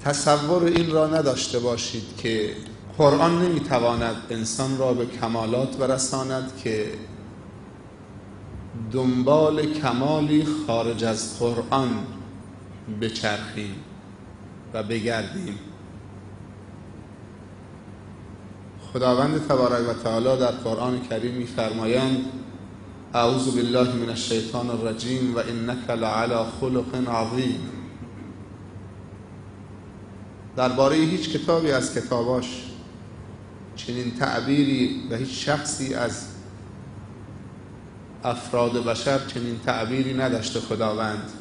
تصور این را نداشته باشید که قرآن نمیتواند انسان را به کمالات برساند که دنبال کمالی خارج از قرآن بچرخیم و بگردیم. خداوند تبارک و تعالی در قرآن کریم می‌فرمایند: اعوذ بالله من الشیطان الرجیم و انک لعلی خلق عظیم. درباره هیچ کتابی از کتاباش چنین تعبیری و هیچ شخصی از افراد بشر چنین تعبیری نداشته خداوند.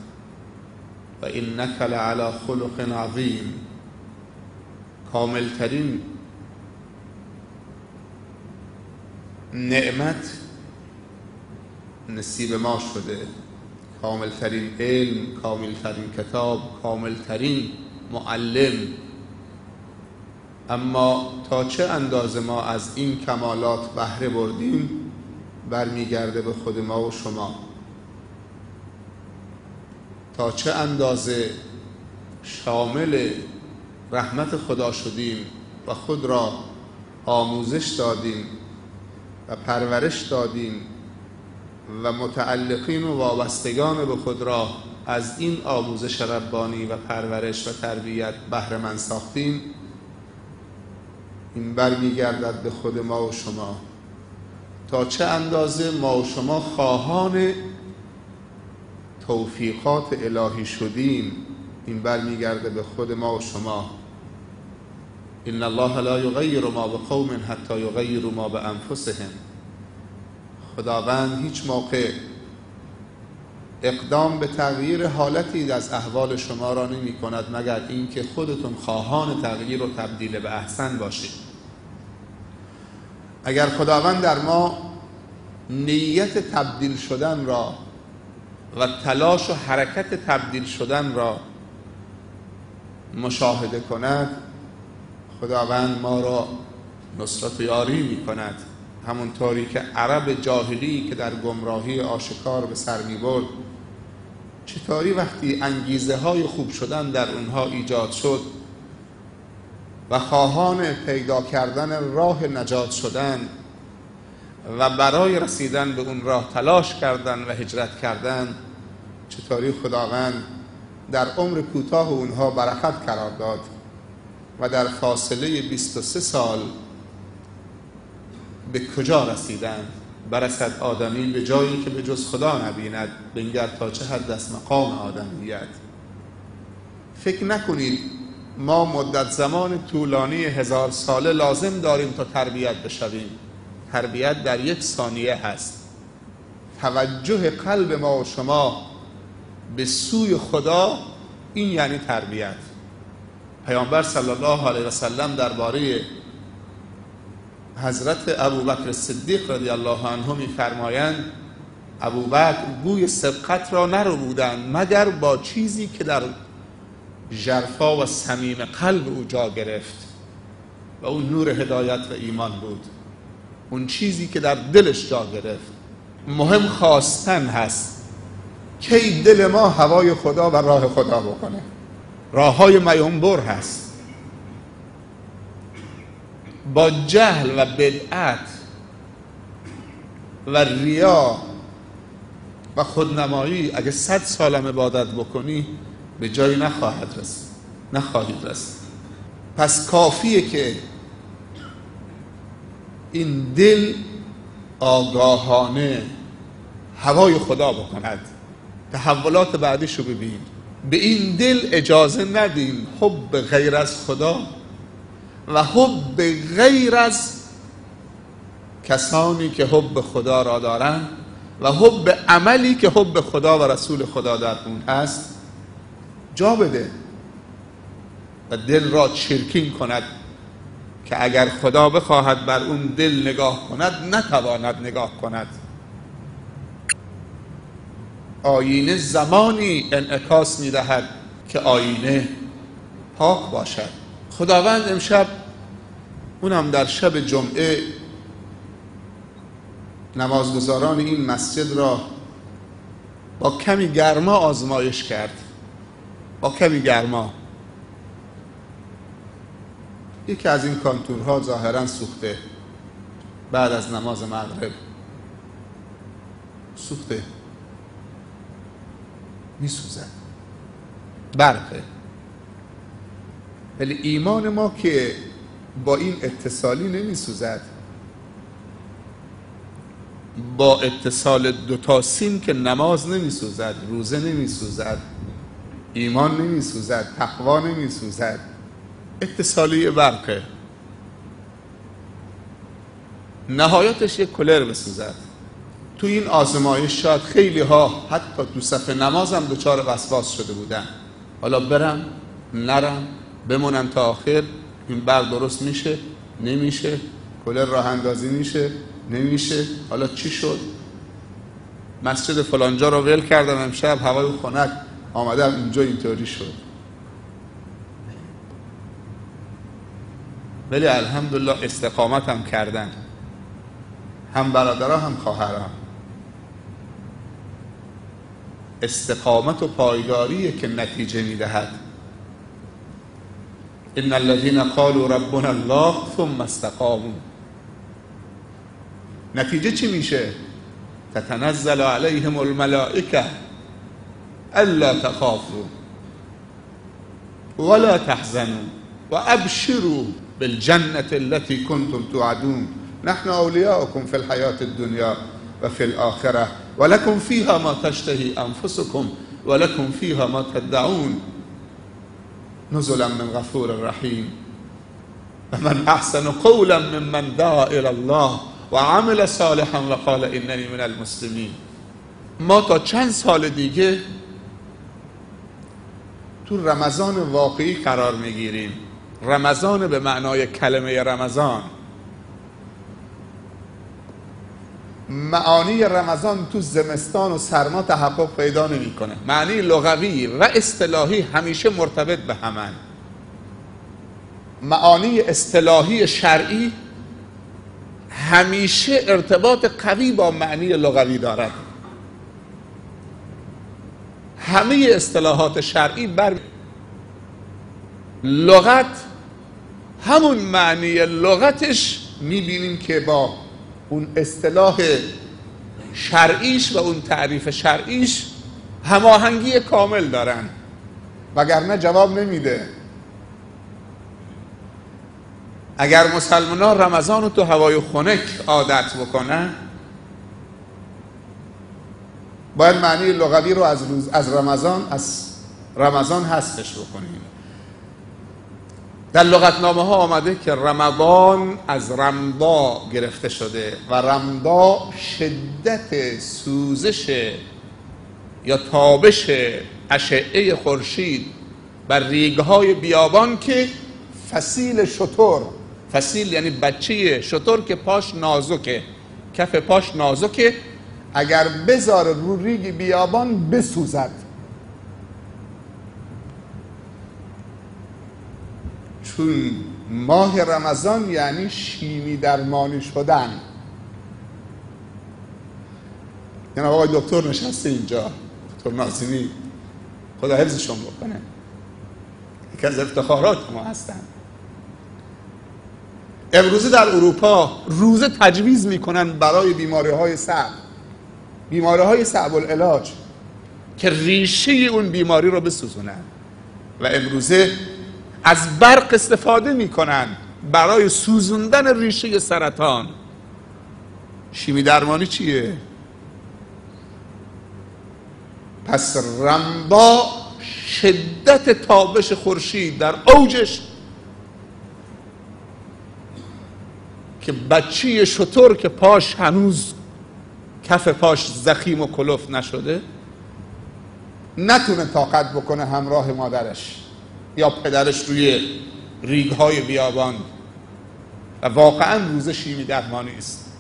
و انک لعلی خلق عظیم، کاملترین نعمت نصیب ما شده، کاملترین علم، کاملترین کتاب، کاملترین معلم. اما تا چه اندازه ما از این کمالات بهره بردیم برمیگرده به خود ما و شما. تا چه اندازه شامل رحمت خدا شدیم و خود را آموزش دادیم و پرورش دادیم و متعلقین و وابستگان به خود را از این آموزش ربانی و پرورش و تربیت بهره مند ساختیم، این برمیگردد به خود ما و شما. تا چه اندازه ما و شما خواهان توفیقات الهی شدیم، این برمیگرده به خود ما و شما. ان الله لا یغیر ما بقوم حتی یغیروا ما بانفسهم. خداوند هیچ موقع اقدام به تغییر حالتی از احوال شما را نمی کند مگر اینکه خودتون خواهان تغییر و تبدیل به احسن باشید. اگر خداوند در ما نیت تبدیل شدن را و تلاش و حرکت تبدیل شدن را مشاهده کند، خداوند ما را نصرت و یاری می کند. همونطوری که عرب جاهلی که در گمراهی آشکار به سر می برد، چطوری وقتی انگیزه های خوب شدن در اونها ایجاد شد و خواهان پیدا کردن راه نجات شدن و برای رسیدن به اون راه تلاش کردن و هجرت کردن، چطوری خداوند در عمر کوتاه اونها برکت قرار داد و در فاصله 23 سال به کجا رسیدند؟ برسد آدمی به جایی که به جز خدا نبیند، بنگر تا چه حد است مقام آدمیت. فکر نکنید ما مدت زمان طولانی 1000 ساله لازم داریم تا تربیت بشویم. تربیت در 1 ثانیه هست. توجه قلب ما و شما به سوی خدا، این یعنی تربیت. پیامبر صلی الله علیه و سلم درباره حضرت ابوبکر صدیق رضی الله عنه می‌فرمایند ابوبکر بوی سبقت را نربودند مگر با چیزی که در ژرفا و صمیم قلب او جا گرفت و اون نور هدایت و ایمان بود. اون چیزی که در دلش جا گرفت. مهم خواستن هست. کی دل ما هوای خدا و راه خدا بکنه. راههای میانبر هست. با جهل و بدعت و ریا و خودنمایی اگه 100 سالم عبادت بکنی به جایی نخواهید رسید. پس کافیه که این دل آگاهانه هوای خدا بکند. تحولات بعدیشو ببین. به این دل اجازه ندیم حب غیر از خدا و حب غیر از کسانی که حب خدا را دارند و حب عملی که حب خدا و رسول خدا در اون هست جا بده و دل را چرکین کند که اگر خدا بخواهد بر اون دل نگاه کند نتواند نگاه کند. آینه زمانی انعکاس می‌دهد که آینه پاک باشد. خداوند امشب اونم در شب جمعه نمازگزاران این مسجد را با کمی گرما آزمایش کرد. با کمی گرما یکی از این کانتورها ظاهرا سوخته، بعد از نماز مغرب سوخته، میسوزد، برقه. ولی ایمان ما که با این اتصالی نمیسوزد، با اتصال دوتا سیم که نماز نمیسوزد، روزه نمیسوزد، ایمان نمیسوزد، تقوا نمیسوزد، اتصالی برقه. نهایتش یک کولر بسوزد. تو این آزمایش شاید خیلی ها حتی تو صف نماز هم دچار وسواس شده بودن، حالا برم نرم، بمونم تا آخر، این برق درست میشه نمیشه، کولر راه اندازی میشه نمیشه، حالا چی شد؟ مسجد فلانجا رو ول کردم امشب، هوای خنک، آمدم اینجا اینطوری شد. ولی الحمدلله استقامت هم کردن، هم برادرها هم خواهرها. استقامت و پایداریه که نتیجه میدهد. ان الذين قالوا ربنا الله ثم استقاموا. نتیجه چی میشه؟ تتنزل عليهم الملائكه الا تخافوا ولا تحزنوا وابشروا بالجنة التي كنتم توعدون نحن أولياؤكم في الحياة الدنيا وفي الآخرة ولكم فيها ما تشتهي أنفسكم ولكم فيها ما تدعون نزلا من غفور رحيم ومن أحسن قولا ممن دعا إلى الله وعمل صالحا وقال إنني من المسلمين. ما تا چند سال دیگه تو رمضان واقعی قرار میگیریم. رمضان به معنای کلمه رمضان. معانی رمضان تو زمستان و سرما تحقق پیدا نمیکنه. معنی لغوی و اصطلاحی همیشه مرتبط به همن. معانی اصطلاحی شرعی همیشه ارتباط قوی با معنی لغوی دارد. همه اصطلاحات شرعی بر لغت همون معنی لغتش میبینیم که با اون اصطلاح شرعیش و اون تعریف شرعیش هماهنگی کامل دارن، وگرنه جواب نمیده. اگر مسلمانان رمضان رو تو هوای خنک عادت بکنن، باید معنی لغوی رو از رمضان حذفش بکنیم. در لغتنامه ها آمده که رمضان از رمضا گرفته شده و رمضا شدت سوزش یا تابش اشعه خورشید بر ریگ‌های بیابان که فسیل شتر، فسیل یعنی بچه شتر که پاش نازکه، کف پاش نازکه، اگر بذاره رو ریگ بیابان بسوزد. چون ماه رمضان یعنی شیمی درمانی شدن. یعنی آقای دکتر نشسته اینجا، دکتر نازنی، خدا حفظشون بکنه، یکی از افتخارات ما هستن. امروزه در اروپا روزه تجویز میکنن برای بیماری‌های صعب، بیماری‌های صعب العلاج، که ریشه اون بیماری رو بسوزونن. و امروزه از برق استفاده میکنن برای سوزوندن ریشه سرطان. شیمی درمانی چیه؟ پس رمضان شدت تابش خورشید در اوجش که بچه شتر که پاش هنوز کف پاش زخیم و کلوف نشده نتونه طاقت بکنه همراه مادرش یا پدرش روی ریگ‌های بیابان. و واقعا روزه شیمی درمانی است.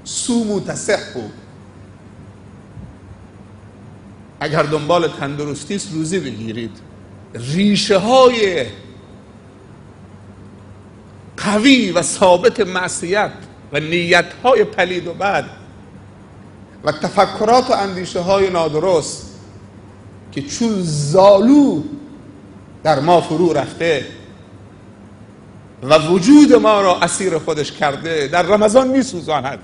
سومو تصحو. اگر دنبال تندرستی است روزه بگیرید. ریشه های قوی و ثابت معصیت و نیت های پلید و بد و تفکرات و اندیشه های نادرست که چون زالو در ما فرو رفته و وجود ما را اسیر خودش کرده در رمضان میسوزاند.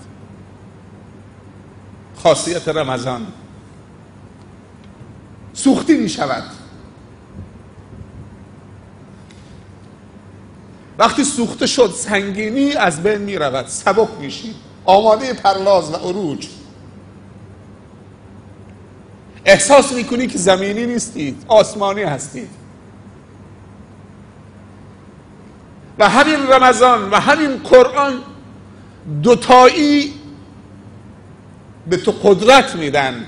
خاصیت رمضان سوختی می شود. وقتی سوخته شد سنگینی از بین می رود، سبک میشید، آماده پرواز و عروج. احساس میکنی که زمینی نیستید، آسمانی هستید. و همین رمضان و همین قرآن دوتایی به تو قدرت میدن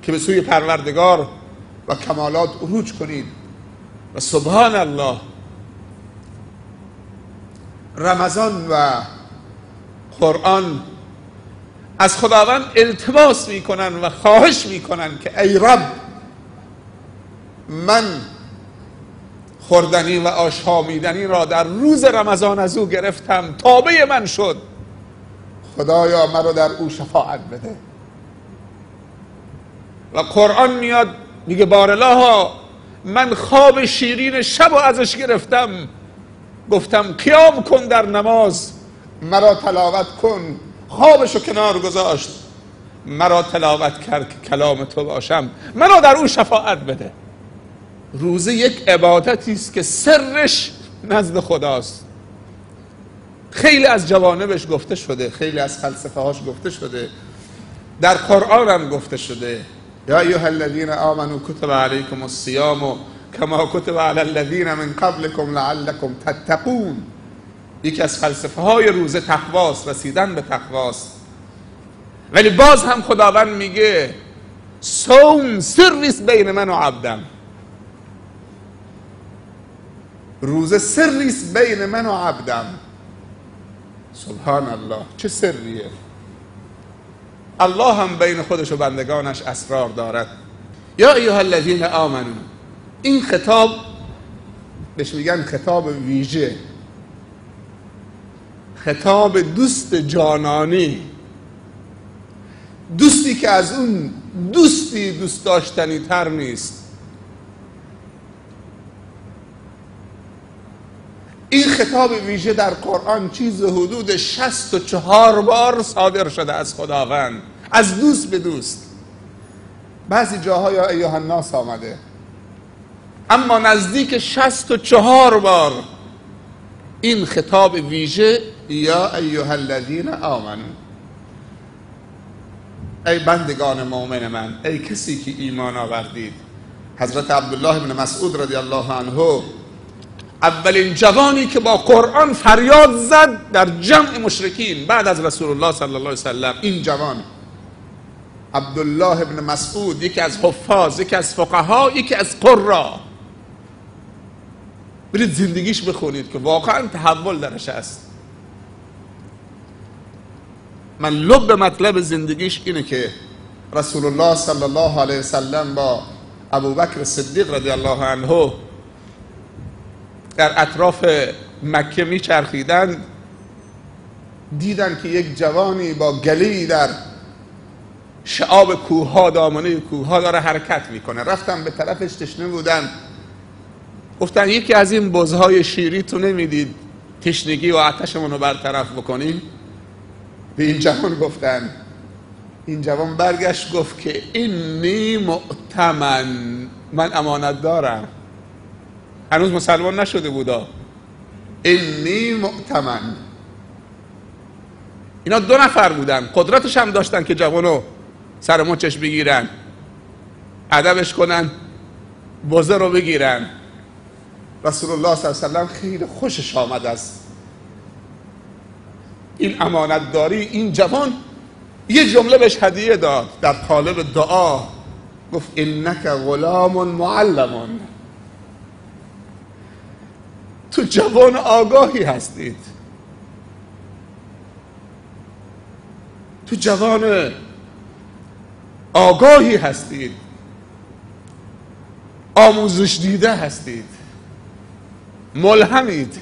که به سوی پروردگار و کمالات عروج کنید. و سبحان الله، رمضان و قرآن از خداوند التماس میکنن و خواهش میکنن که ای رب، من خوردنی و آشامیدنی را در روز رمضان از او گرفتم، تابع من شد، خدایا مرا در او شفاعت بده. و قرآن میاد میگه بارالله، من خواب شیرین شب و ازش گرفتم، گفتم قیام کن در نماز، مرا تلاوت کن. خوابشو کنار گذاشت، مرا تلاوت کرد که کلام تو باشم، مرا در او شفاعت بده. روزه یک عبادتی است که سرش نزد خداست. خیلی از جوانبش گفته شده، خیلی از فلسفه هاش گفته شده، در قرآن هم گفته شده. یا ایها الذین آمنوا کتب علیکم الصیام کما کتب علی الذین من قبلکم لعلکم تتقون. یکی از فلسفه های روزه تقواست، رسیدن به تقواست. ولی باز هم خداوند میگه صوم سریست بین من و عبدم. روزه سریست بین من و عبدم. سبحان الله، چه سریه! الله هم بین خودش و بندگانش اسرار دارد. یا ایها الذین آمنو، این خطاب بهش میگن خطاب ویژه، خطاب دوست جانانی، دوستی که از اون دوستی دوست داشتنی تر نیست. این خطاب ویژه در قرآن چیز حدود 64 بار صادر شده از خداوند، از دوست به دوست. بعضی جاها یا ایها الناس آمده، اما نزدیک 64 بار این خطاب ویژه یا ایها الذین آمنو، ای بندگان مؤمن من، ای کسی که ایمان آوردید. حضرت عبدالله بن مسعود رضی الله عنه اولین جوانی که با قرآن فریاد زد در جمع مشرکین بعد از رسول الله صلی الله علیه وسلم، این جوان عبدالله بن مسعود، یکی از حفاظ، یکی از فقها، یکی از قرا. برید زندگیش بخونید که واقعا تحول درش است. من لب مطلب زندگیش اینه که رسول الله صلی الله علیه وسلم با ابوبکر صدیق رضی الله عنه در اطراف مکه میچرخیدن، دیدن که یک جوانی با گلی در شعاب کوهها، دامنه کوهها داره حرکت میکنه. رفتن به طرفش، تشنه بودن، گفتن یکی از این بزهای شیری تو نمیدید تشنگی و آتشمون رو برطرف بکنیم؟ به این جوان گفتن. این جوان برگشت گفت که اینی مؤتمن، من امانت دارم. هنوز مسلمان نشده بودا. اینی مؤتمن. اینا 2 نفر بودن، قدرتش هم داشتن که جوانو سر مچش بگیرن، ادبش کنن، بزه رو بگیرن. رسول الله صلی الله علیه وسلم خیلی خوشش آمد از این امانتداری این جوان. یه جمله بهش هدیه داد در قالب دعا، گفت انک غلام معلم، تو جوان آگاهی هستید، تو جوان آگاهی هستید، آموزش دیده هستید، ملهمید.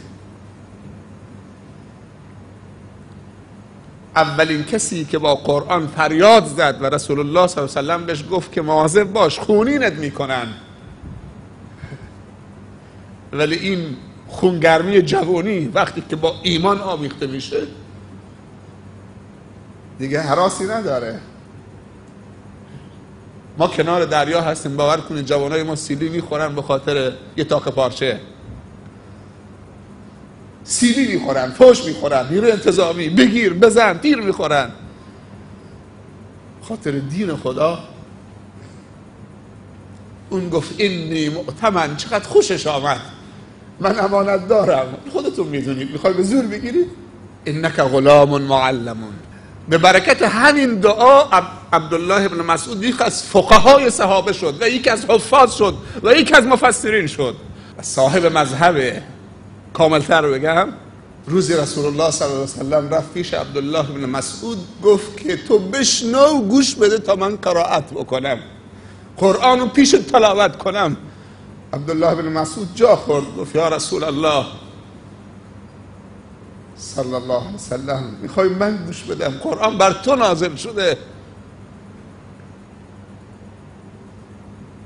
اولین کسی که با قرآن فریاد زد و رسول الله صلی الله علیه وسلم بهش گفت که مواظب باش خونینت میکنن، ولی این خونگرمی جوانی وقتی که با ایمان آمیخته میشه دیگه هراسی نداره. ما کنار دریا هستیم، باور کنید جوانای ما سیلی میخورن به خاطر یه تاق پارچه، سیلی میخورن، فوش میخورن، نیروی انتظامی، بگیر بزن، تیر میخورن، خاطر دین خدا. اون گفت اینی مؤتمن، چقدر خوشش آمد، من امانت دارم. خودتون میدونید میخوای به زور بگیرید. انک غلام معلمون. به برکت همین دعا عبدالله ابن مسعود یک از فقهای صحابه شد و یک از حفاظ شد و یک از مفسرین شد. صاحب مذهب کاملتر رو بگم، روزی رسول الله صلی الله علیه وسلم رفت پیش عبدالله ابن مسعود، گفت که تو بشنو گوش بده تا من قرائت بکنم، قرآن رو پیش تلاوت کنم. عبدالله ابن مسعود جا خورد، گفت یا رسول الله صلی الله علیه وسلم میخوای من گوش بدم؟ قرآن بر تو نازل شده.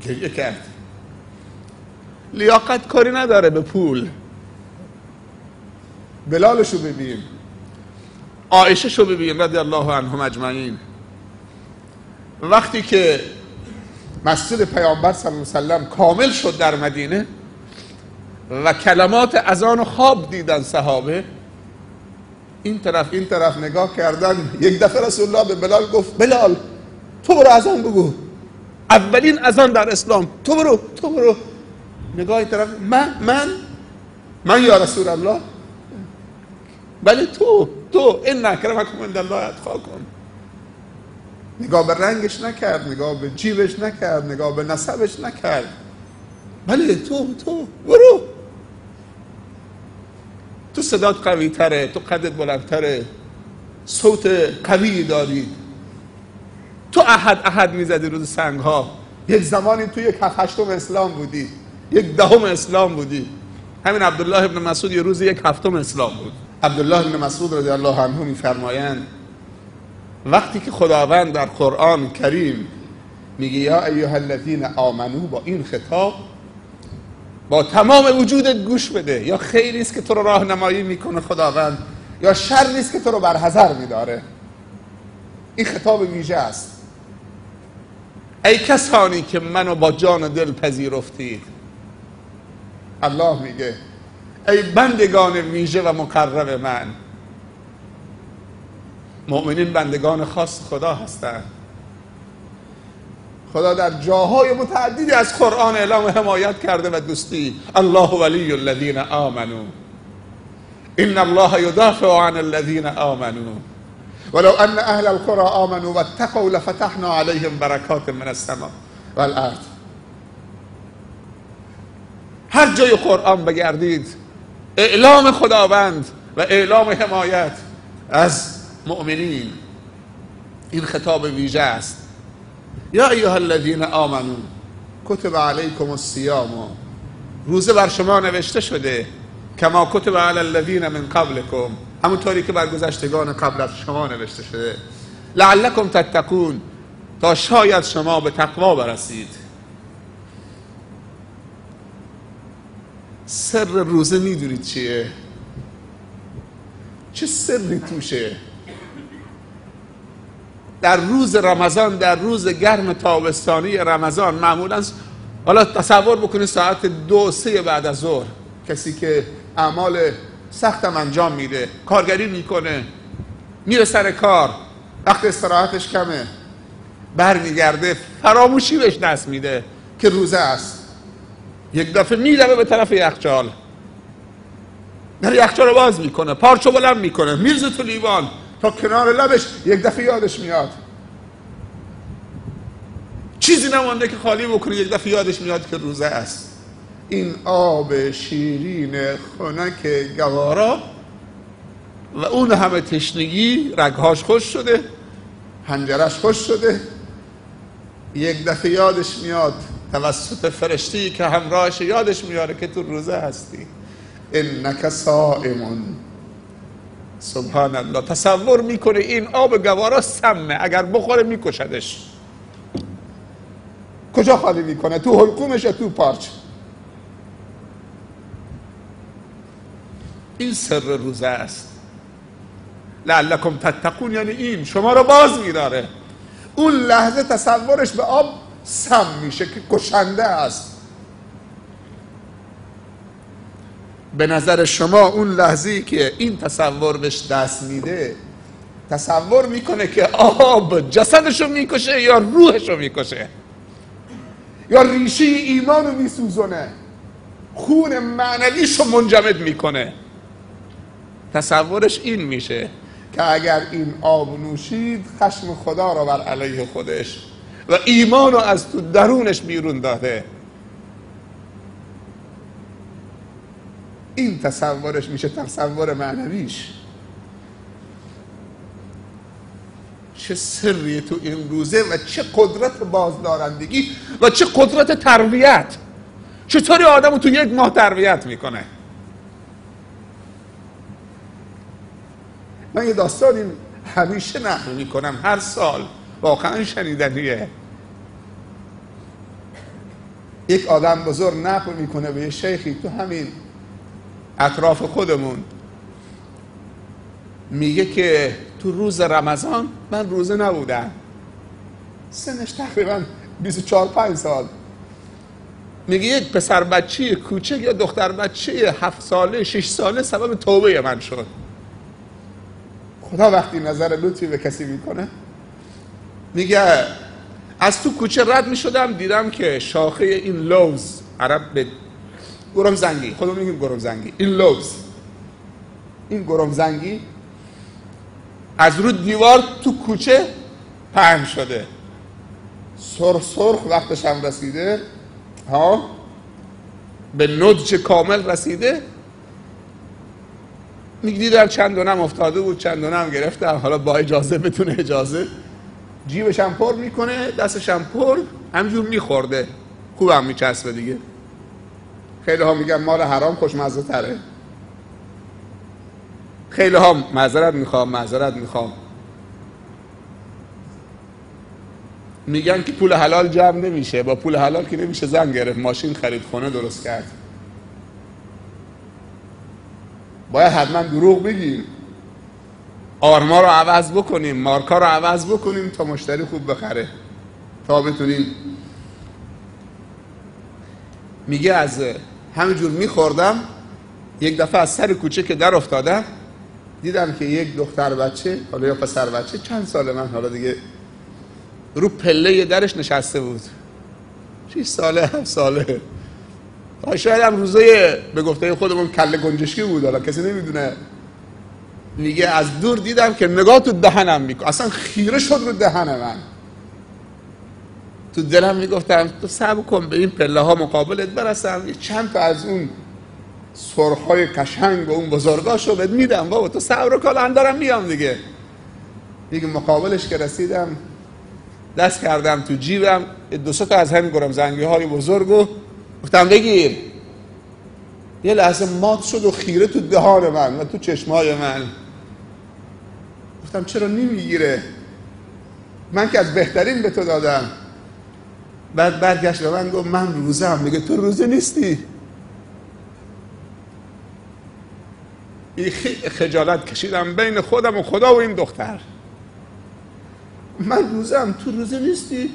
گریه کرد. لیاقت کاری نداره به پول. بلالشو ببین، عایشه شو ببین رضی الله عنهم اجمعین. وقتی که مسجد پیامبر صلی الله علیه وسلم کامل شد در مدینه و کلمات اذان و خواب دیدن صحابه، این طرف نگاه کردن. یک دفعه رسول الله به بلال گفت بلال تو برو اذان بگو، اولین اذان در اسلام، تو برو. نگاه طرف، من یا رسول الله؟ بله تو ان اکرمکم عند الله اتقاکم. نگاه به رنگش نکرد، نگاه به جیبش نکرد، نگاه به نسبش نکرد. بله تو برو. تو صدات قوی تره، تو قدت بلندتره، صوت قوی داری، تو احد میزدی روز سنگ ها. یک زمانی تو یک 7/8 اسلام بودی، 1/10 اسلام بودی. همین عبدالله ابن مسعود یه روز 1/7 اسلام بود. عبدالله ابن مسعود رضی الله عنه میفرمایند وقتی که خداوند در قرآن کریم میگه یا ایها الذین آمنو، با این خطاب با تمام وجودت گوش بده. یا خیری است که تو رو راهنمایی میکنه خداوند، یا شری است که تو رو برحذر میداره. این خطاب ویژه است. ای کسانی که منو با جان و دل پذیرفتید، الله میگه ای بندگان ویژه و مقرب من. مؤمنین بندگان خاص خدا هستند. خدا در جاهای متعددی از قرآن اعلام حمایت کرده و دوستی. الله ولی الذین آمنوا ان الله یدافع عن الذین آمنوا ولو ان اهل القرى آمنوا واتقوا لفتحنا علیهم برکات من السماء والارض. هر جای قرآن بگردید اعلام خداوند و اعلام حمایت از مؤمنین. این خطاب ویژه است. یا ایها الذین آمنو کتب علیکم الصیام، روزه بر شما نوشته شده، کما کتب علی الذین من قبلکم، همونطوری که بر گذشتگان قبل از شما نوشته شده، لعلکم تتقون، تا شاید شما به تقوا برسید. سر روزه میدونید چیه؟ چه سری توشه؟ در روز رمضان، در روز گرم تابستانی رمضان، معمولا حالا تصور بکنید ساعت 2-3 بعد از ظهر، کسی که اعمال سختم انجام میده، کارگری میکنه، میره سر کار، وقت استراحتش کمه، برمیگرده فراموشی بهش دست میده که روزه است. یک دفعه میدوه به طرف یخچال، در یخچال رو باز میکنه، پارچو بلند میکنه، میرزه تو لیوان تا کنار لبش. یک دفعه یادش میاد، چیزی نمانده که خالی بکنه، یک دفعه یادش میاد که روزه است. این آب شیرین خنک گوارا و اون همه تشنگی، رگهاش خوش شده، حنجرش خوش شده، یک دفعه یادش میاد توسط فرشته‌ای که همراهش یادش میاره که تو روزه هستی. انک صائم. سبحان الله. تصور میکنه این آب گوارا سمه، اگر بخوره میکشدش. کجا خالی میکنه؟ تو حلقومش یا تو پارچ؟ این سر روزه است. لعلکم تتقون یعنی این شما رو باز می‌داره. اون لحظه تصورش به آب سم میشه که کشنده است. به نظر شما اون لحظه‌ای که این تصور بهش دست میده، تصور میکنه که آب جسدشو میکشه یا روحشو میکشه، یا ریشه ایمانو میسوزونه، خون معنویشو منجمد میکنه. تصورش این میشه که اگر این آب نوشید خشم خدا رو بر علیه خودش و ایمانو از تو درونش بیرون داده. این تصورش میشه تصور معنویش. چه سری تو این روزه و چه قدرت بازدارندگی و چه قدرت تربیت. چطوری آدمو تو یک ماه تربیت میکنه. من یه داستانی همیشه نقل میکنم هر سال، واقعا شنیدنیه. یک آدم بزرگ نقل میکنه به یه شیخی تو همین اطراف خودمون، میگه که تو روز رمضان من روزه نبودم، سنش تقریبا 24-5 سال، میگه یک پسر بچه کوچک یا دختر بچه 7 ساله 6 ساله سبب توبه من شد. خدا وقتی نظر لطفی به کسی میکنه، میگه از تو کوچه رد میشدم دیدم که شاخه این لوز، عرب به گرمزنگی، خودمون میگیم گرمزنگی، این لوز، این گرمزنگی از رو دیوار تو کوچه پهن شده، سرخ وقتش هم رسیده، ها به نضج کامل رسیده. میگیدم چند دونم افتاده بود، چند دونم گرفتم، حالا با اجازه بتونه اجازه، جیبش هم پر میکنه، دستش هم پر، همجور میخورده، خوبم میچسبه دیگه. خیلی ها میگن مال حرام خوشمزه تره، خیلی ها معذرت میخوام میگن که پول حلال جمع نمیشه، با پول حلال که نمیشه زن گرفت، ماشین خرید، خونه درست کرد. باید حتما دروغ بگیم، آرما رو عوض بکنیم، مارکا رو عوض بکنیم تا مشتری خوب بخره، تا بتونیم. میگه از همینجور میخوردم، یک دفعه از سر کوچه که در افتادم دیدم که یک دختر بچه، حالا یا پسر بچه، چند سال من حالا دیگه، رو پله درش نشسته بود، 6 ساله 7 ساله، شاید هم روزه به گفته خودمون کله گنجشکی بود، حالا کسی نمیدونه. میگه از دور دیدم که نگاه تو دهنم میکنه، اصلا خیره شد رو دهن من. تو دلم میگفتم تو صبر کن به این پله ها مقابلت برسم، چند تا از اون سرخای قشنگ و اون بزرگاشو بهت میدم، بابا تو صبر کن، من دارم میام دیگه. دیگه مقابلش که رسیدم، دست کردم تو جیبم، 2-3 تا از همین گرمزنگی های بزرگو گفتم بگیر. یه لحظه مات شد و خیره تو دهان من و تو چشمای من. گفتم چرا نمیگیره؟ من که از بهترین به تو دادم. بعد برگشت به من گفت من روزم. میگه تو روزه نیستی. خجالت کشیدم بین خودم و خدا و این دختر. من روزم، تو روزه نیستی؟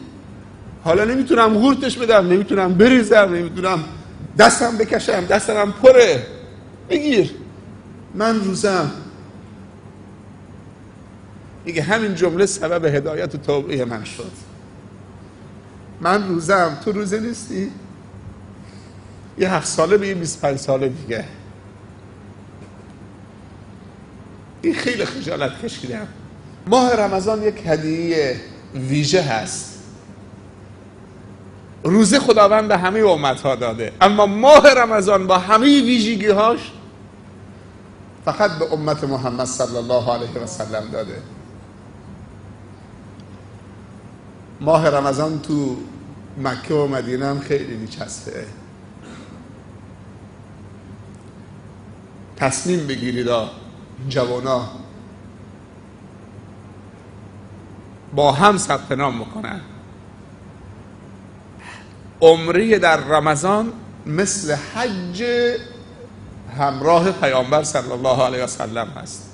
حالا نمیتونم غورتش بدم، نمیتونم بریزم، نمیتونم دستم بکشم، دستم پره، بگیر من روزم. میگه همین جمله سبب هدایت و توبه من شد. من روزم، تو روزه نیستی؟ یه 7 ساله به یه 25 ساله دیگه. این خیلی خجالت کشیدم. ماه رمضان یک هدیه ویژه هست. روزه خداوند به همه امتها داده، اما ماه رمضان با همه ویژگی‌هاش فقط به امت محمد صلی الله علیه و سلم داده. ماه رمضان تو مکه و مدینه هم خیلی میچسبه. تصمیم بگیرید جوانا با هم ثبت نام بکنن. عمره در رمضان مثل حج همراه پیامبر صلی الله علیه و سلم هست.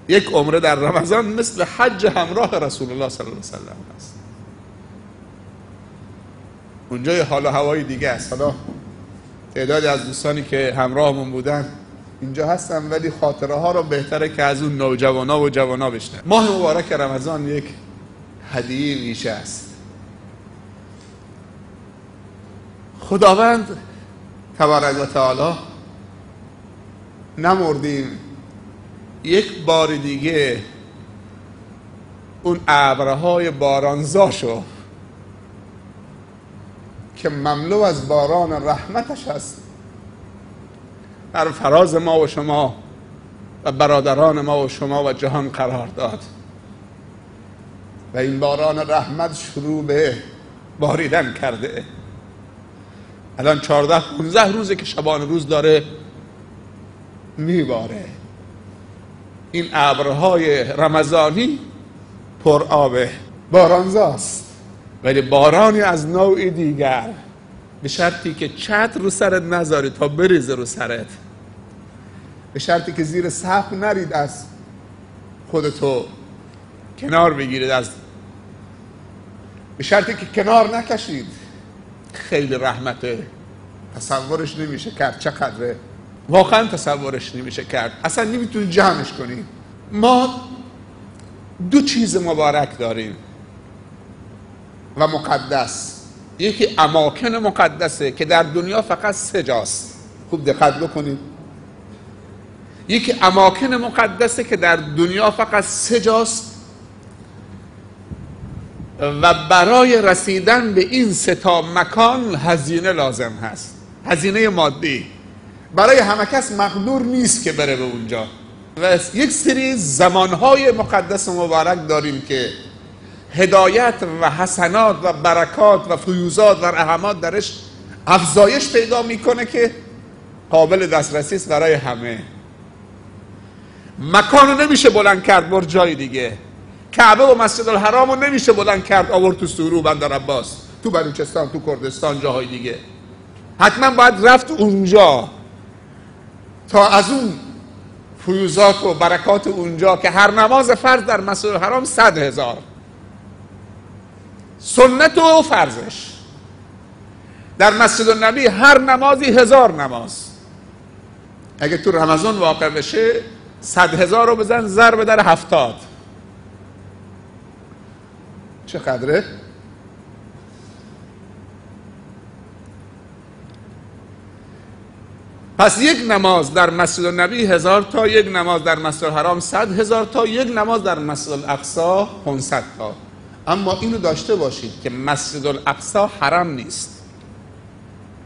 یک عمره در رمضان مثل حج همراه رسول الله صلی الله علیه و سلم هست. اونجا یه حال و هوای دیگه است. حالا تعدادی از دوستانی که همراهمون بودن اینجا هستن، ولی خاطره ها رو بهتره که از اون نوجوانا و جوانا بشنن. ماه مبارک رمضان یک هدیه ویژه است. خداوند تبارک و تعالی نمردیم یک بار دیگه اون ابرهای بارانزاشو که مملو از باران رحمتش هست بر فراز ما و شما و برادران ما و شما و جهان قرار داد و این باران رحمت شروع به باریدن کرده. الان 14-15 روزه که شبان روز داره میباره. این ابرهای رمضانی پر آبه، بارانزاست، ولی بارانی از نوع دیگر، به شرطی که چتر رو سرت نذاری تا بریزه رو سرت، به شرطی که زیر سقف نرید از خودتو کنار بگیرید، به شرطی که کنار نکشید. خیلی رحمته، تصورش نمیشه کرد چقدره، واقعا تصورش نمیشه کرد، اصلا نمیتونی جمعش کنی. ما دو چیز مبارک داریم و مقدس. یکی اماکن مقدسه که در دنیا فقط 3 جاست. خوب دقت بکنید. یکی اماکن مقدسه که در دنیا فقط 3 جاست و برای رسیدن به این 3 تا مکان هزینه لازم هست، هزینه مادی. برای همه کس مقدور نیست که بره به اونجا و یک سری زمانهای مقدس مبارک داریم که هدایت و حسنات و برکات و فیوزات و رحمات درش افزایش پیدا میکنه که قابل دسترسی است برای همه. مکانو نمیشه بلند کرد بر جای دیگه. کعبه و مسجد الحرامو نمیشه بلند کرد آورد تو سورو، بندر عباس، تو بلوچستان، تو کردستان، جاهای دیگه. حتما باید رفت اونجا تا از اون فیوزات و برکات اونجا که هر نماز فرض در مسجد الحرام 100,000 سنت و فرضش، در مسجد النبی هر نمازی 1000 نماز. اگه تو رمضان واقع بشه 100,000 رو بزن ضرب در 70 چقدره؟ پس یک نماز در مسجد النبی 1000 تا، یک نماز در مسجد الحرام 100,000 تا، یک نماز در مسجد الاقصی 500 تا. اما اینو داشته باشید که مسجد الاقصی حرم نیست.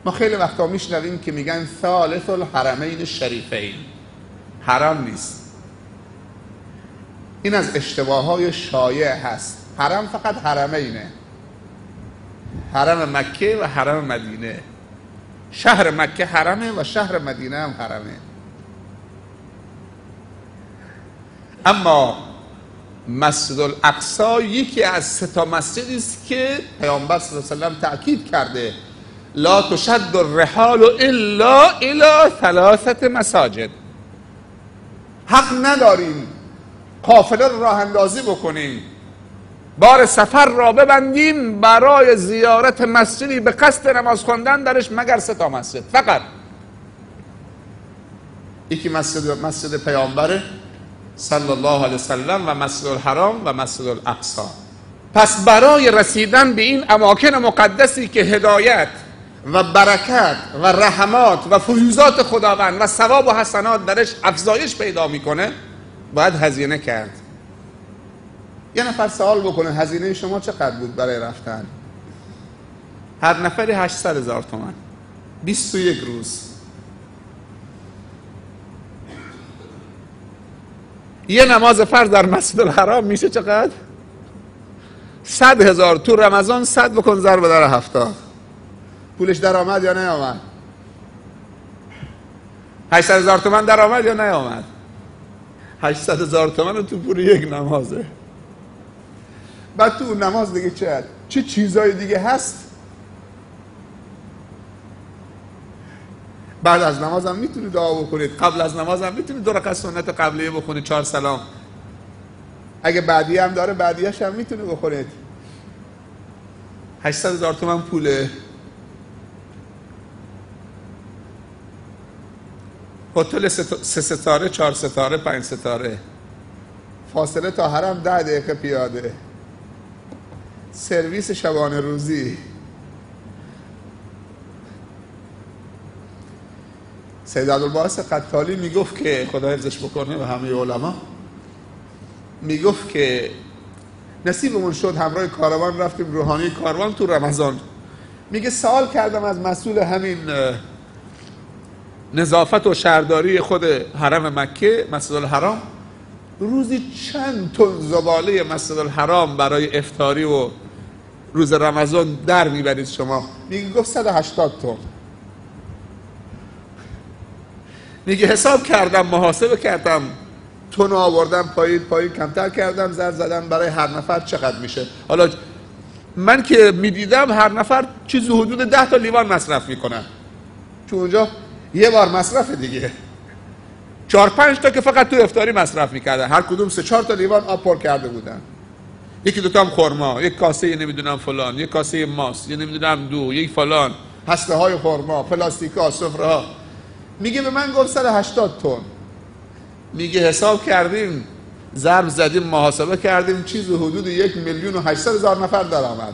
ما خیلی وقتا میشنویم که میگن ثالث الحرمین الشریفین، حرم نیست. این از اشتباههای شایع هست. حرم فقط حرمینه، حرم مکه و حرم مدینه. شهر مکه حرمه و شهر مدینه هم حرمه. اما مسجد الاقصی یکی از 3 تا مسجدی است که پیامبر صلی الله علیه و سلم تأکید کرده لا تشد الرحال الا الی 3 مساجد. حق نداریم قافله رو راه اندازی بکنیم، بار سفر را ببندیم برای زیارت مسجدی به قصد نماز خواندن درش مگر 3 تا مسجد فقط. یکی مسجد پیامبر صلی الله علیه وسلم و مسجد الحرام و مسجد الاقصی. پس برای رسیدن به این اماکن مقدسی که هدایت و برکت و رحمات و فیوزات خداوند و ثواب و حسنات درش افزایش پیدا میکنه باید هزینه کرد. یه نفر سوال بکنه هزینه شما چقدر بود برای رفتن؟ هر نفری 800,000 تومان، 21 روز. یه نماز فرض در مسجد الحرام میشه چقدر؟ 100,000. تو رمضان 100 بکن ضرب در 70. پولش در آمد یا نیامد؟ 800,000 تومان در آمد یا نیامد؟ 800,000 تومان رو تو پول یک نمازه. بعد تو اون نماز دیگه چه چیزای دیگه هست بعد از نماز هم میتونید دعا بکنید، قبل از نماز هم میتونید 2 رکعت سنت قبلیه بخونید، 4 سلام. اگه بعدیه هم داره بعدیه‌اش هم میتونید بخونید. 800,000 تومان پوله. هتل 3 ستاره، 4 ستاره، 5 ستاره. فاصله تا حرم 10 دقیقه پیاده. سرویس شبانه روزی. سید عبدالباسط قطالی میگفت که خدا حفظش بکنه و همه علما، میگفت که نصیبمون شد همراه کاروان رفتیم روحانی کاروان تو رمضان. میگه سوال کردم از مسئول همین نظافت و شهرداری خود حرم مکه، مسجد الحرام، روزی چند تن زباله مسجد الحرام برای افطاری و روز رمضان در میبرید شما؟ میگه گفت 180 تن. میگه حساب کردم، محاسبه کردم، تون آوردم پایین کمتر کردم، زدم برای هر نفر چقدر میشه. حالا من که میدیدم هر نفر چیزی حدود 10 تا لیوان مصرف میکنن، چون اونجا یه بار مصرف دیگه. 4-5 تا که فقط تو افطاری مصرف میکردن، هر کدوم 3-4 تا لیوان آب پر کرده بودن. 1-2 تا هم خرما، یک کاسه نمیدونم فلان، یک کاسه ماست، یه نمیدونم دو، یک فلان، هسته های خرما، پلاستیکا، سفره ها. میگه به من گفت 180 تن. میگه حساب کردیم، ضرب زدیم، محاسبه کردیم، چیز حدود 1,800,000 نفر درآمد.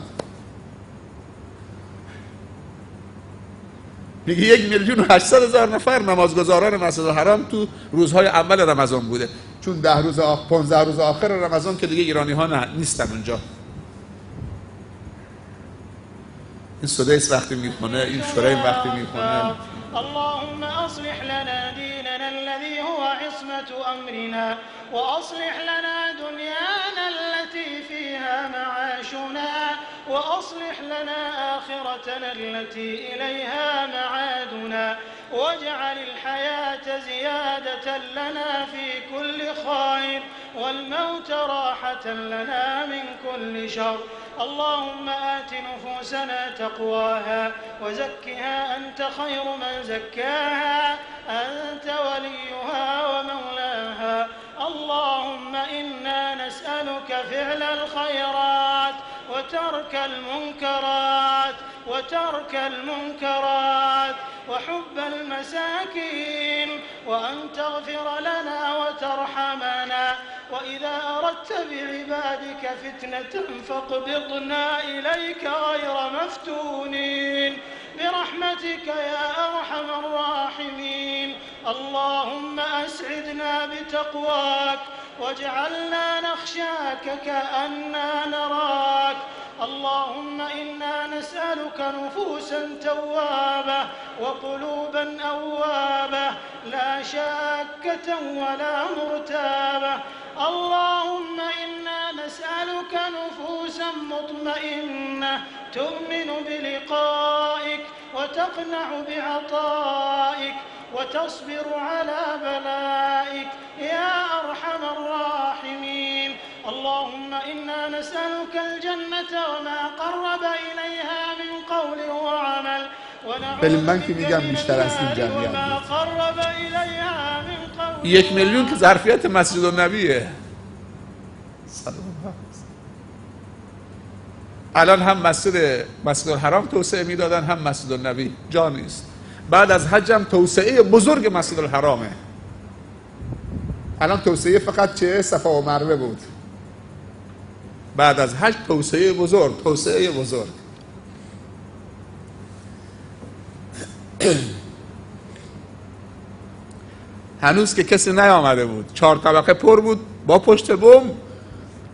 میگه 1,800,000 نفر نمازگزاران مسجد الحرام تو روزهای اول رمضان بوده، چون 15 روز آخر رمضان که دیگه ایرانی ها نیستن اونجا. این سدیس وقتی میخونه، این شوریم وقتی میخونه. اللهم أصلح لنا ديننا الذي هو عصمة أمرنا وأصلح لنا دنيانا التي فيها معاشنا وأصلح لنا آخرتنا التي إليها معادنا واجعل الحياة زيادة لنا في كل خير والموت راحة لنا من كل شر. اللهم آت نفوسنا تقواها وزكها أنت خير من زكاها أنت وليها ومولاها. اللهم إنا نسألك فعل الخيرات وترك المنكرات وحب المساكين وأن تغفر لنا وترحمنا وإذا أردت بعبادك فتنة فاقبضنا إليك غير مفتونين برحمتك يا أرحم الراحمين. اللهم أسعدنا بتقواك واجعلنا نخشاك كأننا نراك. اللهم إنا نسألك نفوسا توابة وقلوبا أوابة لا شاكة ولا مرتابة. اللهم إنا نسألك نفوسا مطمئنة تؤمن بلقائك وتقنع بعطائك وتصبر على بلائك يا أرحم الراحمين. اللهم إنا نسألك الجنة وما قرب إليها من قول وعمل ونعوذ بك من النار وما قرب إليها من قول. 1,000,000 که ظرفیت مسجد النبیه. الان هم مسجد الحرام توسعه میدادن، هم مسجد النبی. جا نیست. بعد از حج هم توسعه بزرگ مسجد الحرامه. الان توسعه فقط چه صفا و مروه بود. بعد از حج توسعه بزرگ. هنوز که کسی نیامده بود، 4 طبقه پر بود با پشت بوم،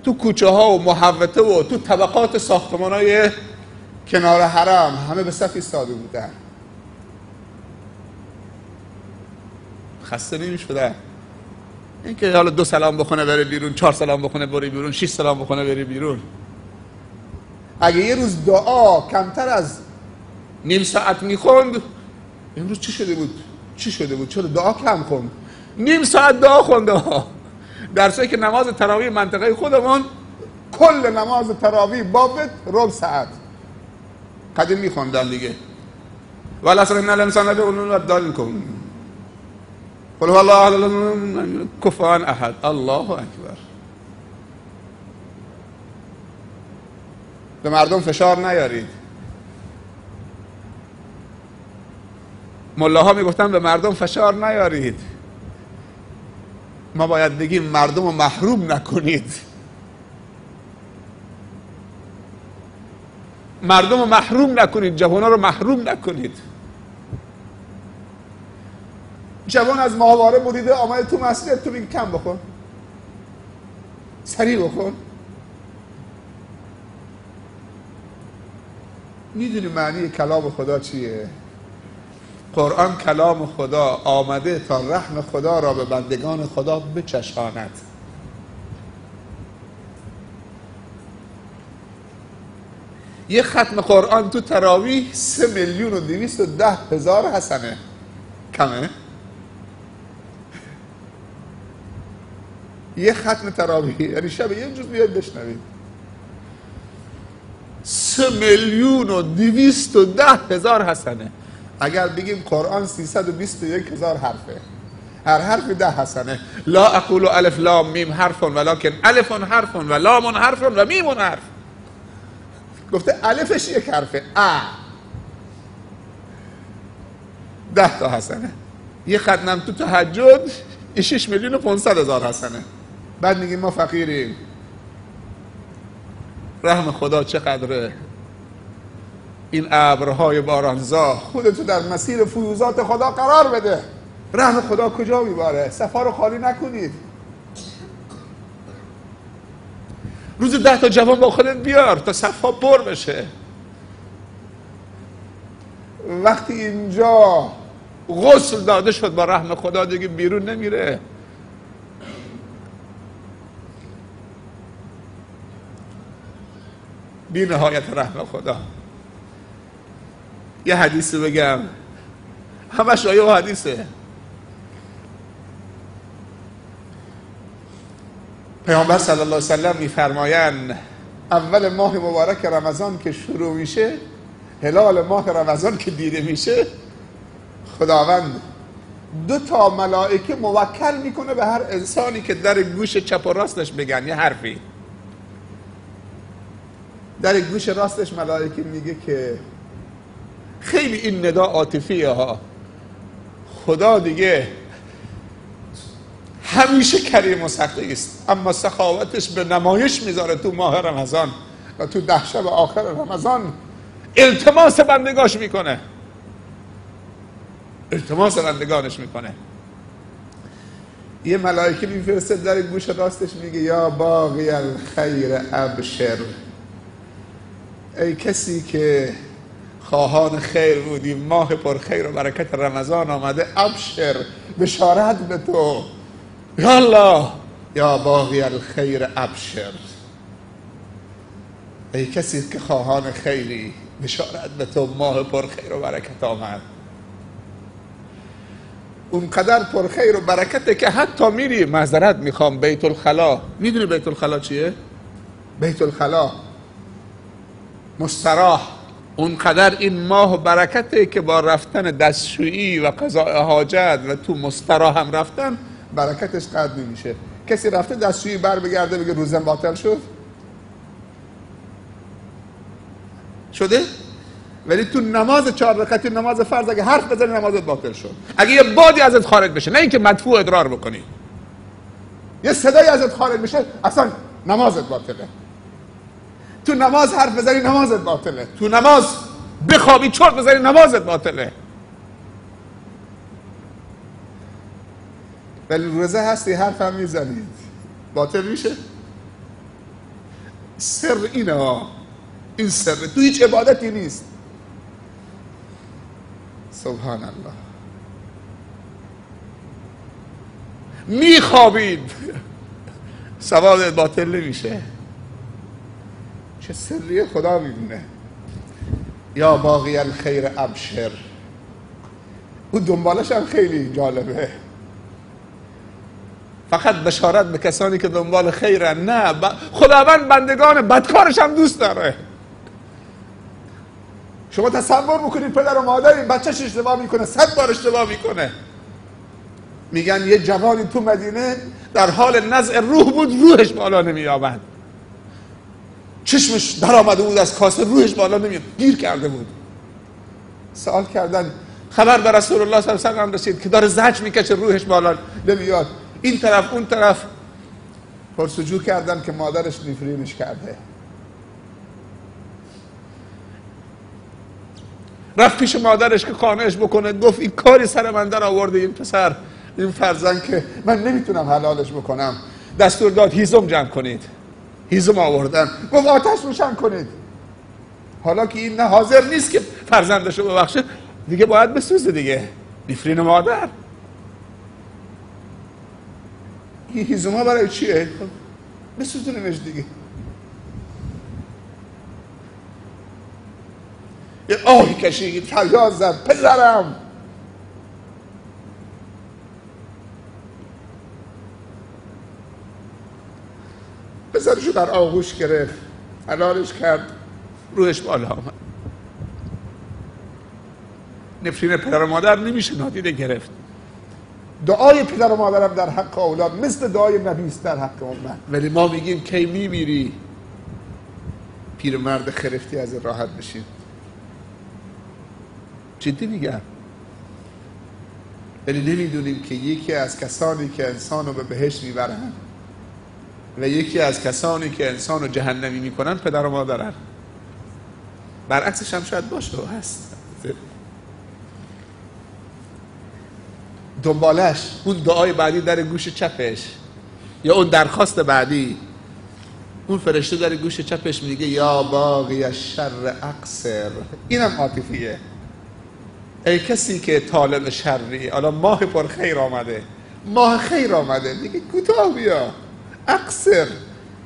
تو کوچه ها و محوطه و تو طبقات ساختمان های کنار حرم همه به صف ایستاده بودن. خسته نمی‌شدن. این که حالا 2 سلام بخونه بره بیرون، 4 سلام بخونه بره بیرون، 6 سلام بخونه بره بیرون. اگه یه روز دعا کمتر از نیم ساعت میخوند، امروز چی شده بود؟ چرا دعا کم خوند؟ نیم ساعت دعا خونده. در صورتی که نماز تراویح منطقه خودمون کل نماز تراویح بابت ربع ساعت قدیم میخوندن دیگه. والعصر ان الانسان لفی خسر کن قل هو الله احد کفوا احد الله اکبر. به مردم فشار نیارید. ملاها میگفتن به مردم فشار نیارید. ما باید بگیم مردم رو محروم نکنید. مردم رو محروم نکنید، جوانان رو محروم نکنید. جوان از ماهواره بریده آمده تو مسجد، تو میگی کم بخون، سریع بخون. میدونی معنی کلام خدا چیه؟ قرآن کلام خدا آمده تا رحم خدا را به بندگان خدا بچشاند. یه ختم قرآن تو تراویح 3,210,000 حسنه. کمه؟ یه ختم تراویح یعنی شب یه جز بیاید بشنوید. 3,210,000 حسنه. اگر بگیم قرآن 321,000 حرفه، هر حرف 10 حسنه. لا اقول الف لام میم حرف ولکن الف حرف و لام حرف و میم حرف. گفته الفش یک حرفه، 10 تا حسنه. یه ختم تو تهجد 6,500,000 حسنه. بعد میگیم ما فقیریم. رحم خدا چقدره. این ابرهای بارانزا، خودتو در مسیر فیوزات خدا قرار بده. رحم خدا کجا میباره؟ صفا رو خالی نکنید. روز 10 تا جوان با خودت بیار تا صفا پر بشه. وقتی اینجا غسل داده شد با رحم خدا دیگه بیرون نمیره. بی نهایت رحم خدا. یه حدیثی بگم، همش آیه و حدیثه. پیامبر صلی الله علیه وسلم میفرمایند اول ماه مبارک رمضان که شروع میشه، هلال ماه رمضان که دیده میشه، خداوند 2 تا ملائکه موکل میکنه به هر انسانی که در گوش چپ و راستش بگن یه حرفی. در گوش راستش ملائکه میگه که خیلی این ندا عاطفیه ها، خدا دیگه همیشه کریم و سخی است، اما سخاوتش به نمایش میذاره تو ماه رمضان و تو 10 شب آخر رمضان التماس بندگاش میکنه، التماس بندگانش میکنه. یه ملائکه میفرسته در گوش راستش میگه یا باقی الخیر ابشر، ای کسی که خواهان خیر بودی، ماه پر خیر و برکت رمضان آمده، ابشر، بشارت به تو. یا الله یا باقی الخیر ابشر، ای کسی که خواهان خیری، بشارت به تو، ماه پر خیر و برکت آمد. اونقدر پر خیر و برکته که حتی میری، معذرت میخوام، بیت الخلا. میدونی بیت الخلا چیه؟ بیت الخلا مستراح. اونقدر این ماه برکته که با رفتن دستشویی و قضاء حاجت و تو مستراح هم رفتن برکتش قطع نمیشه. کسی رفته دستشویی بر بگرده بگه روزم باطل شد؟ شده؟ ولی تو نماز 4 رکعتی، نماز فرض، اگه حرف بزنی نمازت باطل شد. اگه یه بادی ازت خارج بشه، نه اینکه مدفوع ادرار بکنی، یه صدایی ازت خارج بشه، اصلا نمازت باطله. تو نماز حرف بزنی نمازت باطله. تو نماز بخوابی چرت بزنی نمازت باطله. ولی روزه هستی حرف هم میزنید باطل میشه. سر اینه ها، این سر تو هیچ عبادتی نیست. سبحان الله. میخوابید ثوابت باطل نمیشه. چه سریه خدا میدونه. یا باقی الخیر ابشر. اون دنبالش هم خیلی جالبه. فقط بشارت به کسانی که دنبال خیرن، نه خداوند بندگان بدکارش هم دوست داره. شما تصور میکنید پدر و مادر این بچهش اشتباه میکنه، 100 بار اشتباه میکنه. میگن یه جوانی تو مدینه در حال نزع روح بود، روحش بالا نمی آمد، چشمش در آمده بود از کاسه، روحش بالا نمی آمد، گیر کرده بود. سوال کردن، خبر به رسول الله صلی الله علیه و آله رسید که داره زجر میکشه، روحش بالا نمیاد، این طرف اون طرف. پرسجو کردن که مادرش نفرینش کرده. رفت پیش مادرش که قانعش بکنه، گفت این کاری سر من در آورده این پسر، این فرزند که من نمیتونم حلالش بکنم. دستور داد هیزم جمع کنید. هیزم آوردن، گفت آتش روشن کنید. حالا که این نه حاضر نیست که فرزندشو ببخشه، دیگه باید بسوزه دیگه. نفرین مادر. این هیزم ها برای چیه؟ بسوزونیمش دیگه. یه آهی کشید، فریاد زد، پدرم. پسرشو در آغوش گرفت، حلالش کرد، روحش بالا آمد. نفرین پدر و مادر نمیشه نادیده گرفت. دعای پدر و مادرم در حق اولاد مثل دعای نبی است در حق امت. ولی ما میگیم کی میمیری؟ پیرمرد خرفتی از راحت بشین. جدی میگم. ولی نمیدونیم که یکی از کسانی که انسان رو به بهشت میبرن و یکی از کسانی که انسان رو جهنمی میکنن پدر و مادرن. برعکسش هم شاید باشه و هست. دنبالش اون دعای بعدی در گوش چپش، یا اون درخواست بعدی، اون فرشته در گوش چپش میگه یا باغی الشر اقصر. اینم عاطفیه. ای کسی که طالب شری، الان ماه پر خیر آمده، ماه خیر آمده، میگه کوتاه بیا، اقصر.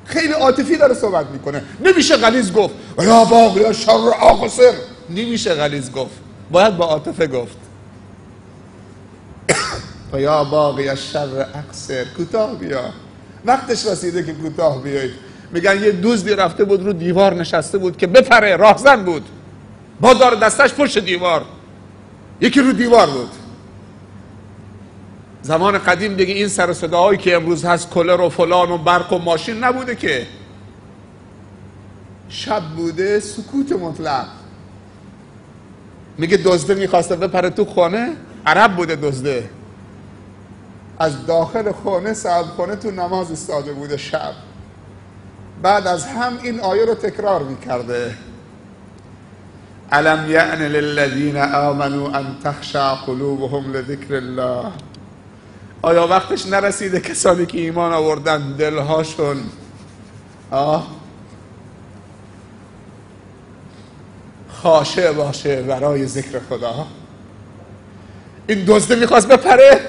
خیلی عاطفی داره صحبت میکنه. نمیشه غلیظ گفت یا باغی الشر اقصر، نمیشه غلیظ گفت، باید با عاطفه گفت. و یا باغی الشر اقصر، کوتاه بیا. وقتش رسیده که کوتاه بیایید. میگن یه دزدی رفته بود رو دیوار نشسته بود که بپره، راهزن بود، با دار دستش پشت دیوار، یکی رو دیوار بود. زمان قدیم دیگه این سر صداهایی که امروز هست، کلر و فلان و برق و ماشین نبوده که. شب بوده، سکوت مطلق. میگه دزده میخواسته بپره تو خانه، عرب بوده دزده، از داخل خانه صاحب خانه تو نماز استاده بوده شب. بعد از هم این آیه رو تکرار میکرده، الم یعن للذین آمنوا ان تخشع قلوبهم لذکر الله. آیا وقتش نرسیده کسانی که ایمان آوردن دلهاشون خاشع باشه برای ذکر خدا؟ این دزده میخواست بپره،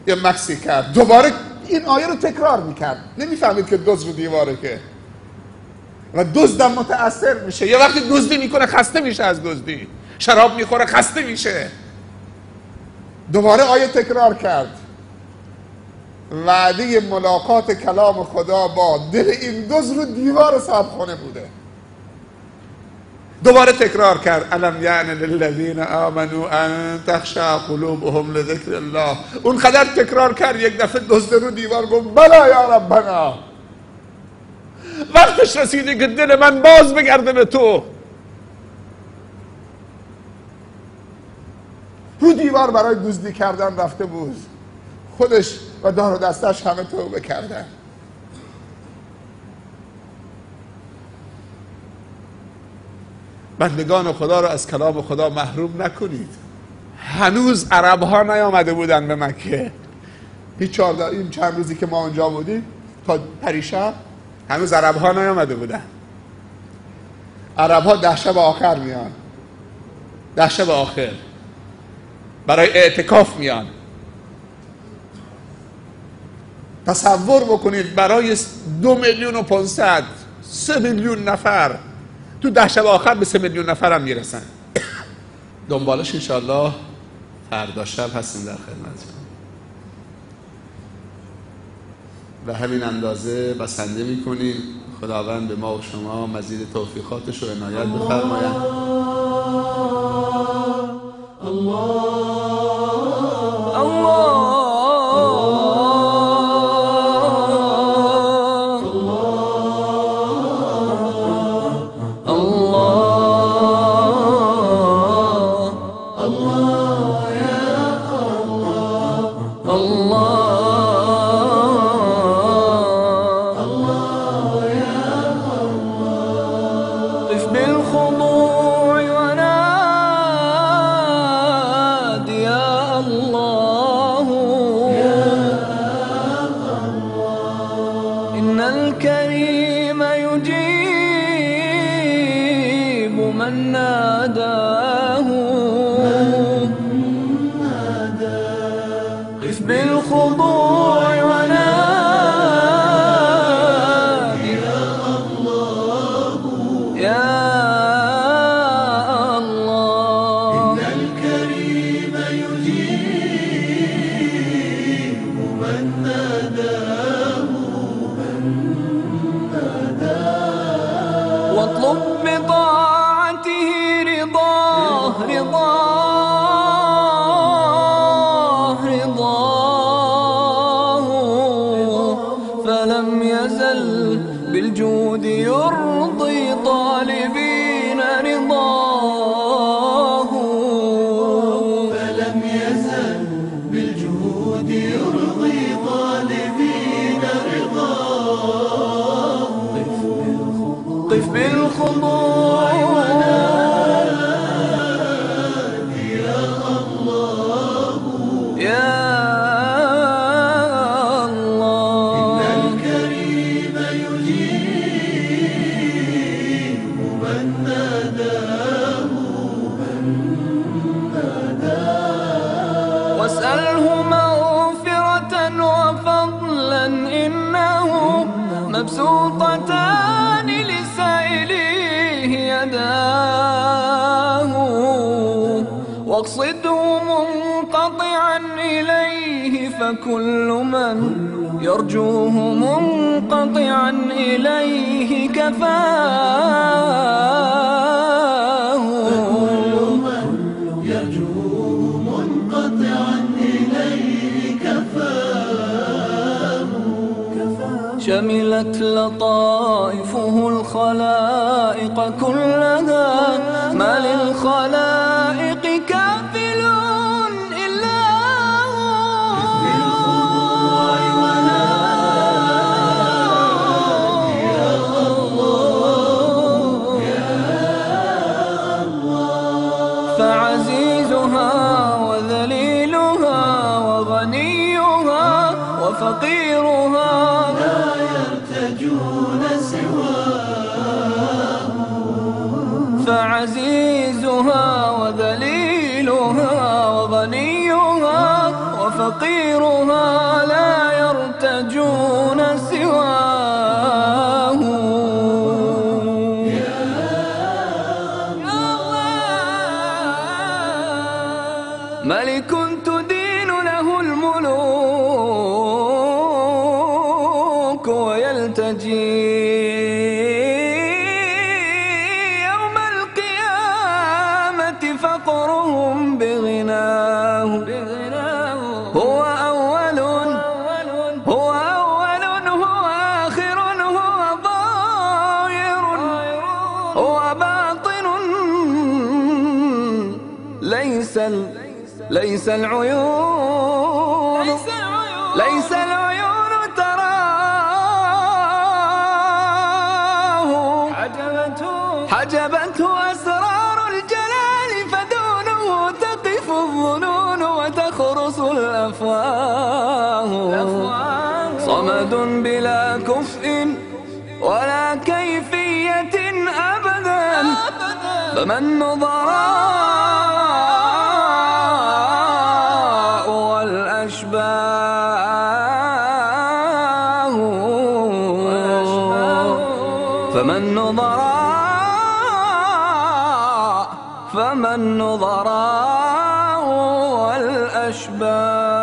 یه مکسی کرد، دوباره این آیه رو تکرار میکرد. نمیفهمید که دزد رو دیواره که، و دزدم متأثر میشه. یه وقتی دزدی میکنه خسته میشه از دزدی، شراب میخوره خسته میشه. دوباره آیه تکرار کرد، وعده ملاقات کلام خدا با دل این دزد رو دیوار صاحب خانه بوده. دوباره تکرار کرد الم یعن للذین آمنوا ان تخشع قلوبهم لذکر الله. اون قدر تکرار کرد یک دفعه دزد رو دیوار گفت بلا یا ربنا، وقتش رسیده که دل من باز بگرده به تو. رو دیوار برای دزدی کردن رفته بود، خودش و دار و دستش همه توبه کردن. بندگان خدا رو از کلام خدا محروم نکنید. هنوز عرب ها نیامده بودن به مکه. این چند روزی که ما اونجا بودیم تا پریشب هنوز عرب ها نیامده بودن. عرب ها 10 شب آخر میان، 10 شب آخر برای اعتکاف میان. تصور بکنید برای 2,500,000 3 میلیون نفر تو 10 شب آخر به 3 میلیون نفر هم میرسن. دنبالش انشاءالله فردا شب هستیم در خدمتتون. و همین اندازه بسنده میکنیم. خداوند به ما و شما مزید توفیقاتش رو عنایت بفرماید. قف بالخضوع وناد يا الله، إن الكريم يجيب من ناداه. قف بالخضوع وناد يا الله يا الله، إن الكريم يجيب من ناداه. واطلب بطاعته رضاه فلم يزل بالجود يرضي طالبين رضاه. فلم يزل بالجهود يرضي طالبين رضاه. قف بالخضوع وناد يا الله يا الله، إن الكريم يجيب من ناداه. واسأله مغفرة وفضلا إنه مبسوطتان لسائليه يداه. واقصده منقطعا إليه فكل من يرجوه منقطعا إليه كفاه. يرجوه منقطعا إليه كفاه. شملت لطائفه الخلائق كلها، ما للخلائق كافل إلا بالخضوع وناد يا الله يا الله. فعزيزها وذليلها وغنيها وفقيرها لا يرتجون سواه. فعزيزها وذليلها وغنيها وفقيرها لا يرتجون سواه. يا الله، ملك تدين له الملوك ويلتجي يوم القيامة فقرهم بغناه. هو أول هو أول هو آخر هو ظاهر هو باطن، ليس العيون تراه. حجبته أسرار الجلال فدونه تقف الظنون وتخرس الأفواه. صمد بلا كفء ولا كيفية أبدا، فمن نظراء والأشباه. فمن نظراء والأشباه.